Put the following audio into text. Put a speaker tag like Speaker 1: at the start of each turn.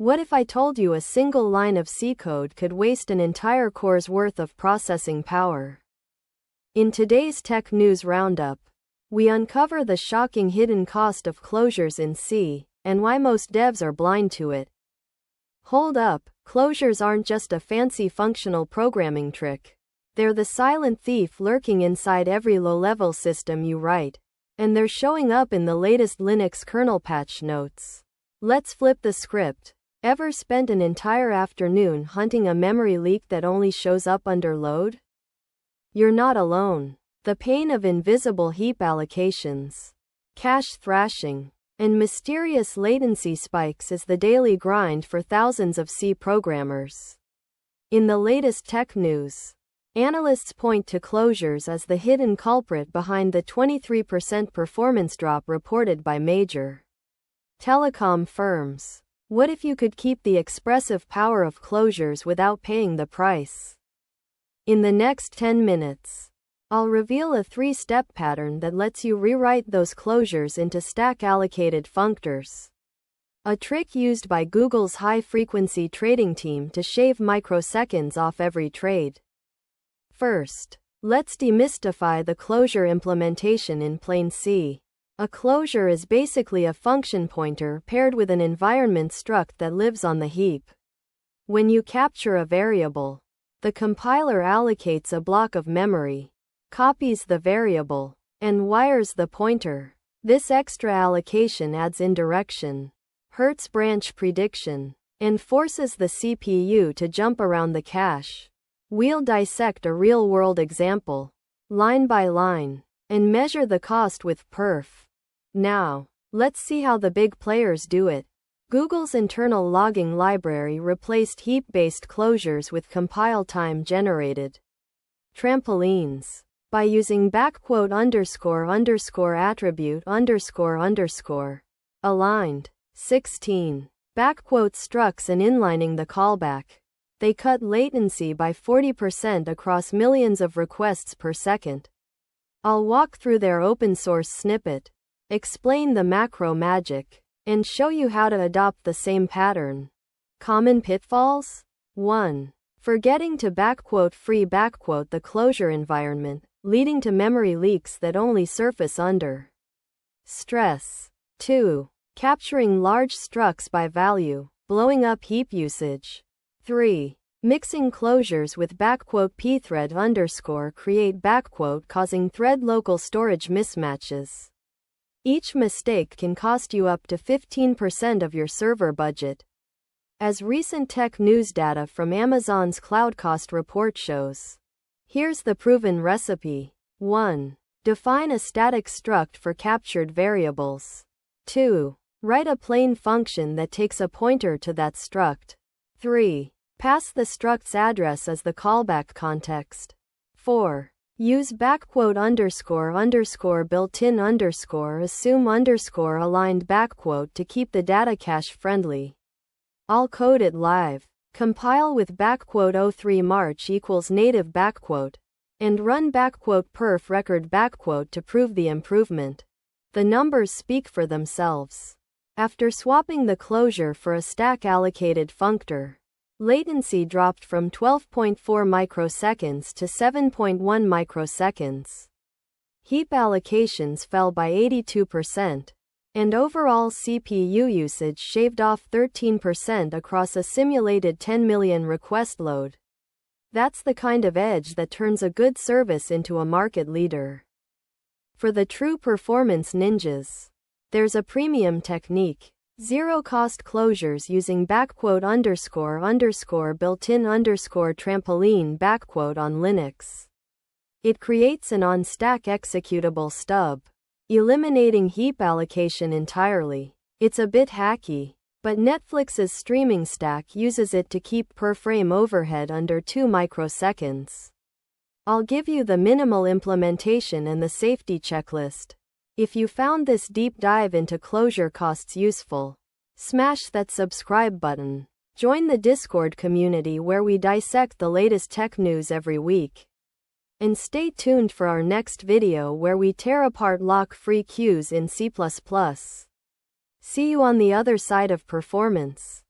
Speaker 1: What if I told you a single line of C code could waste an entire core's worth of processing power? In today's Tech News Roundup, we uncover the shocking hidden cost of closures in C, and why most devs are blind to it. Hold up, closures aren't just a fancy functional programming trick. They're the silent thief lurking inside every low-level system you write, and they're showing up in the latest Linux kernel patch notes. Let's flip the script. Ever spent an entire afternoon hunting a memory leak that only shows up under load? You're not alone. The pain of invisible heap allocations, cache thrashing, and mysterious latency spikes is the daily grind for thousands of C programmers. In the latest tech news, analysts point to closures as the hidden culprit behind the 23% performance drop reported by major telecom firms. What if you could keep the expressive power of closures without paying the price? In the next 10 minutes, I'll reveal a 3-step pattern that lets you rewrite those closures into stack-allocated functors. A trick used by Google's high-frequency trading team to shave microseconds off every trade. First, let's demystify the closure implementation in plain C. A closure is basically a function pointer paired with an environment struct that lives on the heap. When you capture a variable, the compiler allocates a block of memory, copies the variable, and wires the pointer. This extra allocation adds indirection, hurts branch prediction, and forces the CPU to jump around the cache. We'll dissect a real-world example, line by line, and measure the cost with perf. Now, let's see how the big players do it. Google's internal logging library replaced heap-based closures with compile time-generated trampolines. By using ___ attribute _ aligned 16 structs and inlining the callback, they cut latency by 40% across millions of requests per second. I'll walk through their open source snippet, explain the macro magic, and show you how to adopt the same pattern. Common pitfalls? 1. Forgetting to "free" the closure environment, leading to memory leaks that only surface under stress. 2. Capturing large structs by value, blowing up heap usage. 3. Mixing closures with "pthread_ create" causing thread local storage mismatches. Each mistake can cost you up to 15% of your server budget. As recent tech news data from Amazon's Cloud Cost Report shows. Here's the proven recipe. 1. Define a static struct for captured variables. 2. Write a plain function that takes a pointer to that struct. 3. Pass the struct's address as the callback context. 4. Use __ built-in _ assume _ aligned to keep the data cache friendly. I'll code it live. Compile with ~03 march equals native and run perf record to prove the improvement. The numbers speak for themselves. After swapping the closure for a stack-allocated functor, latency dropped from 12.4 microseconds to 7.1 microseconds. Heap allocations fell by 82%, and overall CPU usage shaved off 13% across a simulated 10 million request load. That's the kind of edge that turns a good service into a market leader. For the true performance ninjas, there's a premium technique. Zero-cost closures using __ built-in trampoline on Linux. It creates an on-stack executable stub, eliminating heap allocation entirely. It's a bit hacky, but Netflix's streaming stack uses it to keep per-frame overhead under 2 microseconds. I'll give you the minimal implementation and the safety checklist. If you found this deep dive into closure costs useful, smash that subscribe button. Join the Discord community where we dissect the latest tech news every week. And stay tuned for our next video where we tear apart lock-free queues in C++. See you on the other side of performance.